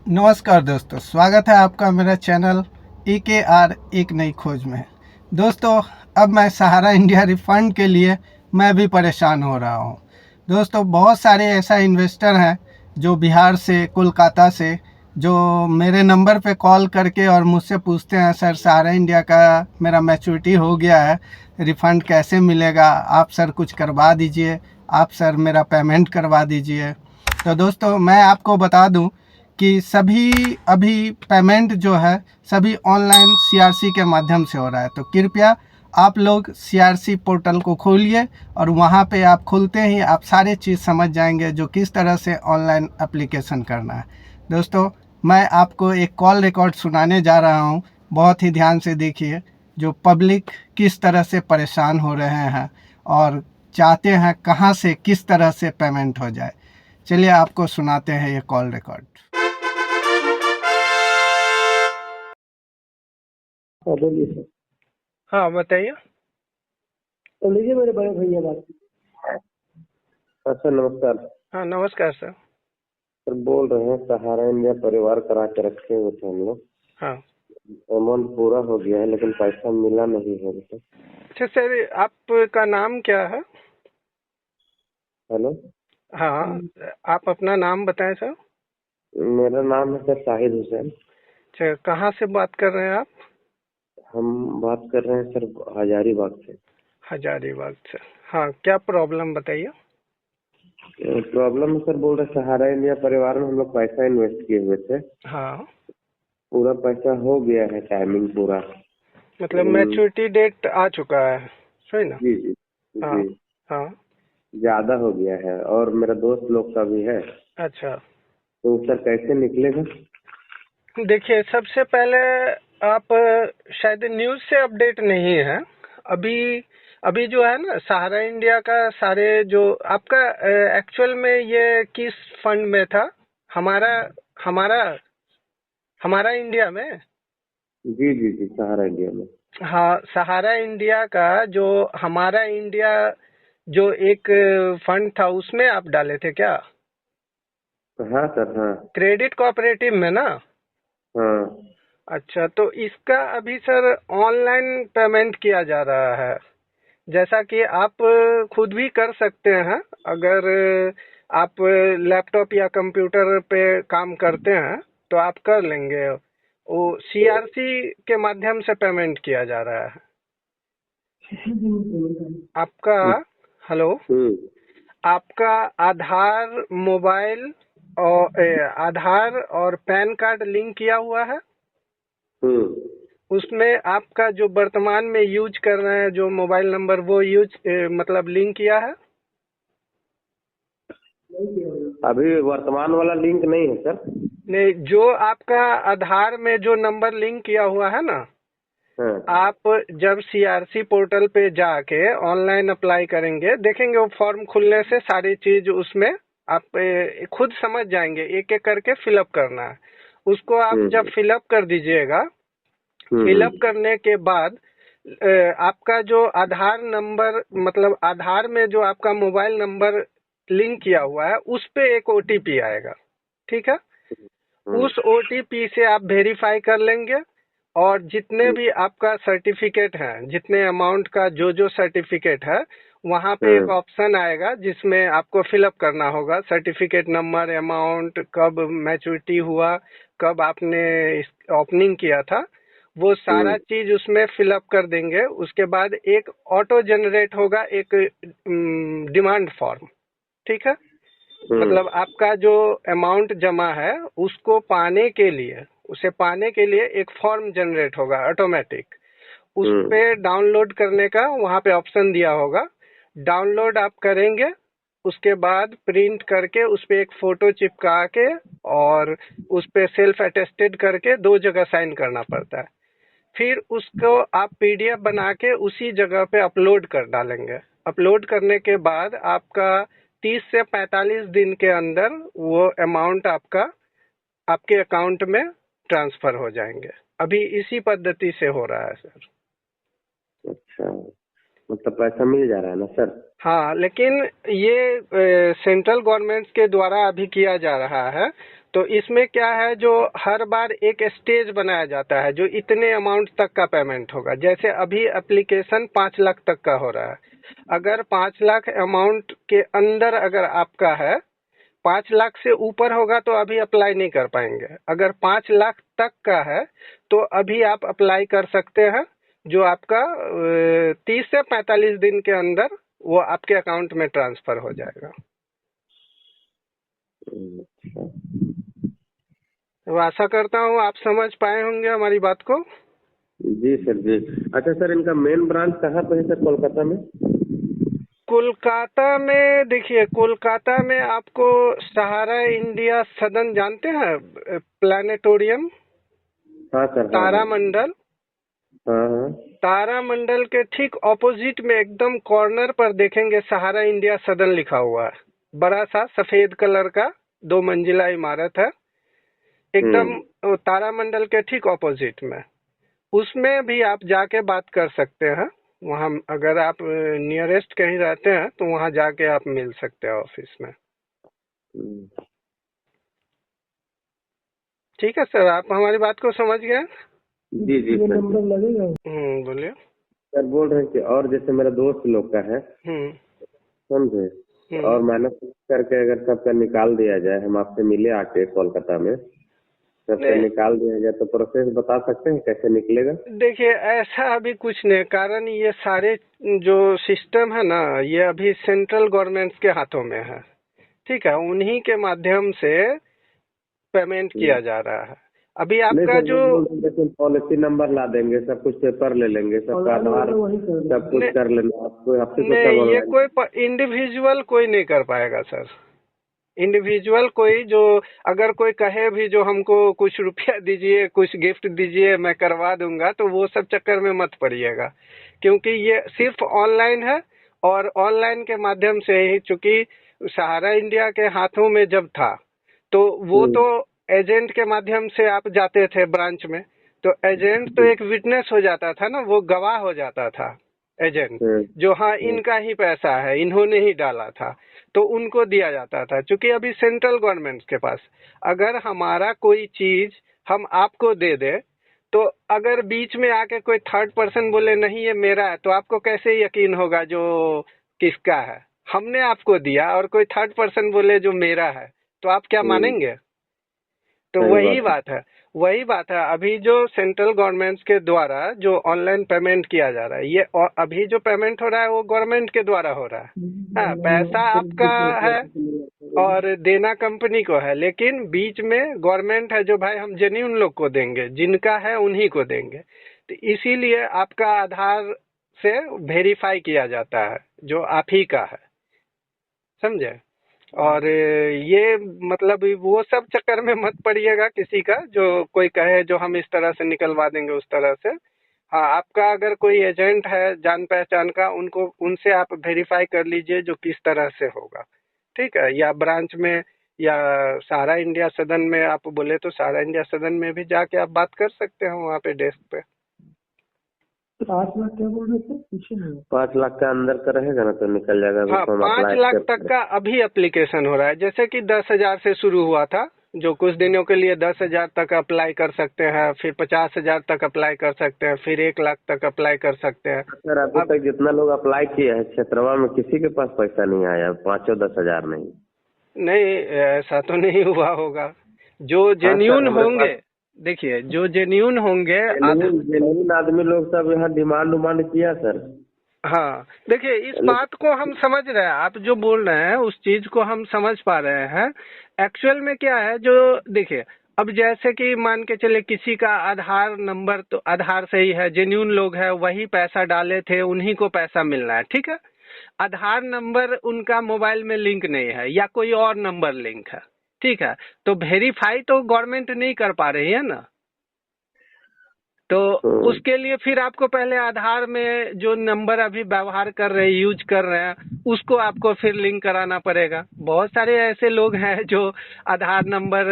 नमस्कार दोस्तों, स्वागत है आपका मेरा चैनल EKR एक नई खोज में। दोस्तों, अब मैं सहारा इंडिया रिफंड के लिए मैं भी परेशान हो रहा हूँ। दोस्तों, बहुत सारे ऐसा इन्वेस्टर हैं जो बिहार से, कोलकाता से, जो मेरे नंबर पे कॉल करके और मुझसे पूछते हैं, सर सहारा इंडिया का मेरा मैच्योरिटी हो गया है, रिफ़ंड कैसे मिलेगा? आप सर कुछ करवा दीजिए, आप सर मेरा पेमेंट करवा दीजिए। तो दोस्तों, मैं आपको बता दूं कि सभी अभी पेमेंट जो है सभी ऑनलाइन CRC के माध्यम से हो रहा है। तो कृपया आप लोग CRC पोर्टल को खोलिए और वहाँ पे आप खुलते ही आप सारे चीज़ समझ जाएंगे जो किस तरह से ऑनलाइन एप्लीकेशन करना है। दोस्तों, मैं आपको एक कॉल रिकॉर्ड सुनाने जा रहा हूँ, बहुत ही ध्यान से देखिए। जो पब्लिक किस तरह से परेशान हो रहे हैं और चाहते हैं कहाँ से किस तरह से पेमेंट हो जाए। चलिए आपको सुनाते हैं ये कॉल रिकॉर्ड। हाँ बोलिए सर। हाँ बताइए। तो लीजिए मेरे बड़े भैया बात। हाँ सर नमस्कार। हाँ नमस्कार सर। सर बोल रहे हैं सहारा इंडिया परिवार करा के रखे हुए थे हम लोग। हाँ अमाउंट पूरा हो गया है लेकिन पैसा मिला नहीं है अभी तक। अच्छा सर, आपका नाम क्या है? हेलो। हाँ, आप अपना नाम बताएं सर। मेरा नाम है सर शाहिद हुसैन। अच्छा, कहाँ से बात कर रहे हैं आप? हम बात कर रहे हैं सर हजारीबाग से। हजारीबाग से। हाँ, क्या प्रॉब्लम बताइए। प्रॉब्लम है सर, बोल रहे सहारा इंडिया परिवार में हम लोग पैसा इन्वेस्ट किए हुए थे। हाँ, पूरा पैसा हो गया है, टाइमिंग पूरा। मतलब लेकिन मैच्योरिटी डेट आ चुका है, सही ना? जी जी हाँ। जी, हाँ। ज्यादा हो गया है और मेरा दोस्त लोग का भी है। अच्छा, तो सर कैसे निकलेगा? देखिए सबसे पहले आप शायद न्यूज़ से अपडेट नहीं है अभी। अभी जो है ना सहारा इंडिया का सारे जो आपका एक्चुअल में ये किस फंड में था? हमारा हमारा हमारा इंडिया में। जी जी जी, सहारा इंडिया में। हाँ, सहारा इंडिया का जो हमारा इंडिया जो एक फंड था उसमें आप डाले थे क्या? हाँ सर हाँ। क्रेडिट कोऑपरेटिव में ना? हाँ अच्छा, तो इसका अभी सर ऑनलाइन पेमेंट किया जा रहा है। जैसा कि आप खुद भी कर सकते हैं अगर आप लैपटॉप या कंप्यूटर पे काम करते हैं तो आप कर लेंगे। वो CRC के माध्यम से पेमेंट किया जा रहा है आपका। हेलो, हम्म आपका आधार मोबाइल और आधार और पैन कार्ड लिंक किया हुआ है? हम्म। उसमें आपका जो वर्तमान में यूज कर रहे हैं जो मोबाइल नंबर वो यूज मतलब लिंक किया है? अभी वर्तमान वाला लिंक नहीं है सर। नहीं, जो आपका आधार में जो नंबर लिंक किया हुआ है ना, हाँ। आप जब CRC पोर्टल पे जाके ऑनलाइन अप्लाई करेंगे, देखेंगे वो फॉर्म खुलने से सारी चीज उसमें आप खुद समझ जाएंगे, एक एक करके फिलअप करना है। उसको आप जब हम्म फिलअप कर दीजिएगा, हम्म फिलअप करने के बाद आपका जो आधार नंबर मतलब आधार में जो आपका मोबाइल नंबर लिंक किया हुआ है उस पे एक OTP आएगा, ठीक है? हम्म उस OTP से आप वेरीफाई कर लेंगे और जितने हम्म भी आपका सर्टिफिकेट है, जितने अमाउंट का जो जो सर्टिफिकेट है, वहाँ पे एक हम्म ऑप्शन आएगा जिसमें आपको फिलअप करना होगा सर्टिफिकेट नंबर, अमाउंट, कब मैच्योरिटी हुआ, कब आपने ओपनिंग किया था, वो सारा हम्म चीज उसमें फिलअप कर देंगे। उसके बाद एक ऑटो जनरेट होगा एक डिमांड फॉर्म, ठीक है? हम्म मतलब आपका जो अमाउंट जमा है उसको पाने के लिए, उसे पाने के लिए एक फॉर्म जनरेट होगा ऑटोमेटिक। उस पे डाउनलोड करने का वहाँ पे ऑप्शन दिया होगा, डाउनलोड आप करेंगे। उसके बाद प्रिंट करके उस पे एक फोटो चिपका के और उस पे सेल्फ अटेस्टेड करके 2 जगह साइन करना पड़ता है। फिर उसको आप PDF बना के उसी जगह पे अपलोड कर डालेंगे। अपलोड करने के बाद आपका 30 से 45 दिन के अंदर वो अमाउंट आपका आपके अकाउंट में ट्रांसफर हो जाएंगे। अभी इसी पद्धति से हो रहा है सर। अच्छा, मतलब पैसा मिल जा रहा है ना सर? हाँ, लेकिन ये सेंट्रल गवर्नमेंट के द्वारा अभी किया जा रहा है, तो इसमें क्या है, जो हर बार एक स्टेज बनाया जाता है जो इतने अमाउंट तक का पेमेंट होगा। जैसे अभी एप्लीकेशन 5 लाख तक का हो रहा है, अगर 5 लाख अमाउंट के अंदर अगर आपका है, 5 लाख से ऊपर होगा तो अभी अप्लाई नहीं कर पाएंगे। अगर 5 लाख तक का है तो अभी आप अप्लाई कर सकते हैं, जो आपका 30 से 45 दिन के अंदर वो आपके अकाउंट में ट्रांसफर हो जाएगा। अच्छा। तो आशा करता हूँ आप समझ पाए होंगे हमारी बात को। जी सर जी। अच्छा सर, इनका मेन ब्रांच कहाँ पे है सर, कोलकाता में? कोलकाता में देखिए, कोलकाता में आपको सहारा इंडिया सदन जानते हैं, प्लानिटोरियम, हाँ सर, हाँ हाँ। तारामंडल, हाँ हाँ। तारामंडल के ठीक ऑपोजिट में एकदम कॉर्नर पर देखेंगे सहारा इंडिया सदन लिखा हुआ है। बड़ा सा सफेद कलर का 2 मंजिला इमारत है, एकदम तारामंडल के ठीक ऑपोजिट में। उसमें भी आप जाके बात कर सकते हैं। वहाँ अगर आप नियरेस्ट कहीं रहते हैं तो वहाँ जाके आप मिल सकते हैं ऑफिस में। ठीक है सर, आप हमारी बात को समझ गए? जी जी सर। नंबर लगेगा? बोलिए। सर बोल रहे हैं कि और जैसे मेरा दोस्त लोग का है, समझे, और माइनस करके अगर सबका निकाल दिया जाए, हम आपसे मिले आके कोलकाता में, सबका निकाल दिया जाए तो प्रोसेस बता सकते हैं कैसे निकलेगा? देखिए, ऐसा अभी कुछ नहीं, कारण ये सारे जो सिस्टम है ना, ये अभी सेंट्रल गवर्नमेंट के हाथों में है। ठीक है, उन्हीं के माध्यम से पेमेंट किया जा रहा है। अभी आपका जो पॉलिसी नंबर ला देंगे, सब कुछ पेपर ले लेंगे, सबका आधार सब कुछ कर लेंगे, आपको नहीं, ये कोई इंडिविजुअल कोई नहीं कर पाएगा सर। इंडिविजुअल कोई, जो अगर कोई कहे भी जो हमको कुछ रुपया दीजिए, कुछ गिफ्ट दीजिए, मैं करवा दूंगा, तो वो सब चक्कर में मत पड़िएगा, क्योंकि ये सिर्फ ऑनलाइन है। और ऑनलाइन के माध्यम से ही, चूंकि सहारा इंडिया के हाथों में जब था तो वो तो एजेंट के माध्यम से आप जाते थे ब्रांच में, तो एजेंट तो एक विटनेस हो जाता था ना, वो गवाह हो जाता था एजेंट, जो हाँ इनका ही पैसा है, इन्होंने ही डाला था, तो उनको दिया जाता था। क्योंकि अभी सेंट्रल गवर्नमेंट के पास अगर हमारा कोई चीज हम आपको दे दे, तो अगर बीच में आके कोई थर्ड पर्सन बोले नहीं ये मेरा है, तो आपको कैसे यकीन होगा जो किसका है? हमने आपको दिया और कोई थर्ड पर्सन बोले जो मेरा है, तो आप क्या मानेंगे? तो वही बात है अभी जो सेंट्रल गवर्नमेंट के द्वारा जो ऑनलाइन पेमेंट किया जा रहा है, ये अभी जो पेमेंट हो रहा है वो गवर्नमेंट के द्वारा हो रहा है। हाँ, पैसा आपका है और देना कंपनी को है, लेकिन बीच में गवर्नमेंट है जो भाई हम जेन्युइन लोग को देंगे, जिनका है उन्हीं को देंगे। तो इसीलिए आपका आधार से वेरीफाई किया जाता है जो आप ही का है, समझे? और ये मतलब वो सब चक्कर में मत पड़िएगा किसी का, जो कोई कहे जो हम इस तरह से निकलवा देंगे उस तरह से। हाँ, आपका अगर कोई एजेंट है जान पहचान का, उनसे आप वेरीफाई कर लीजिए जो किस तरह से होगा। ठीक है, या ब्रांच में या सहारा इंडिया सदन में आप बोले तो सहारा इंडिया सदन में भी जाके आप बात कर सकते हैं वहाँ पे डेस्क पे। 5 लाख क्या बोल रहे थे? पूछे नहीं। 5 लाख का अंदर का रहेगा ना तो निकल जाएगा। हाँ, 5 लाख तक का अभी एप्लीकेशन हो रहा है। जैसे कि 10,000 से शुरू हुआ था, जो कुछ दिनों के लिए 10,000 तक अप्लाई कर सकते हैं, फिर 50,000 तक अप्लाई कर सकते हैं, फिर 1 लाख तक अप्लाई कर सकते हैं। सर अभी तक जितना लोग अप्लाई किए हैं क्षेत्रवा में, किसी के पास पैसा नहीं आया, 5-10 हजार नहीं, ऐसा तो नहीं हुआ होगा। जो जेन्यून होंगे, देखिए जो जेन्यून होंगे, जेन्यून आदमी लोग सब यहाँ डिमांड किया सर। हाँ, देखिए इस बात को हम समझ रहे हैं, आप जो बोल रहे हैं उस चीज को हम समझ पा रहे हैं। एक्चुअल में क्या है, जो देखिए अब जैसे कि मान के चले किसी का आधार नंबर तो आधार से ही है, जेन्यून लोग है, वही पैसा डाले थे, उन्हीं को पैसा मिलना है। ठीक है, आधार नंबर उनका मोबाइल में लिंक नहीं है या कोई और नंबर लिंक है, ठीक है, तो वेरीफाई तो गवर्नमेंट नहीं कर पा रही है ना। तो उसके लिए फिर आपको पहले आधार में जो नंबर अभी व्यवहार कर रहे हैं, यूज कर रहे हैं, उसको आपको फिर लिंक कराना पड़ेगा। बहुत सारे ऐसे लोग हैं जो आधार नंबर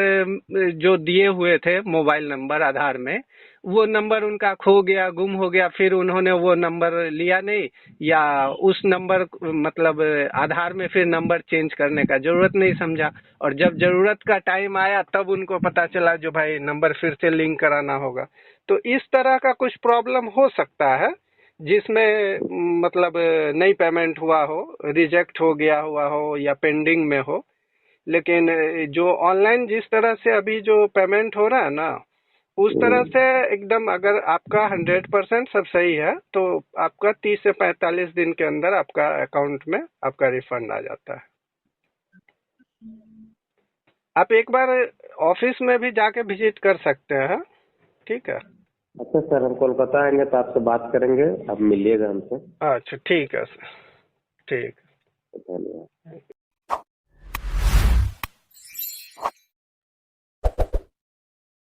जो दिए हुए थे, मोबाइल नंबर आधार में, वो नंबर उनका खो गया, गुम हो गया, फिर उन्होंने वो नंबर लिया नहीं, या उस नंबर मतलब आधार में फिर नंबर चेंज करने का जरूरत नहीं समझा, और जब जरूरत का टाइम आया तब उनको पता चला जो भाई नंबर फिर से लिंक कराना होगा। तो इस तरह का कुछ प्रॉब्लम हो सकता है जिसमें मतलब नहीं पेमेंट हुआ हो, रिजेक्ट हो गया हुआ हो या पेंडिंग में हो। लेकिन जो ऑनलाइन जिस तरह से अभी जो पेमेंट हो रहा है ना, उस तरह से एकदम अगर आपका 100% सब सही है तो आपका 30 से 45 दिन के अंदर आपका अकाउंट में आपका रिफंड आ जाता है। आप एक बार ऑफिस में भी जाके विजिट कर सकते हैं। ठीक है। अच्छा सर, हम कोलकाता आएंगे तो आपसे बात करेंगे, आप मिलिएगा हमसे। अच्छा ठीक है सर, ठीक। धन्यवाद।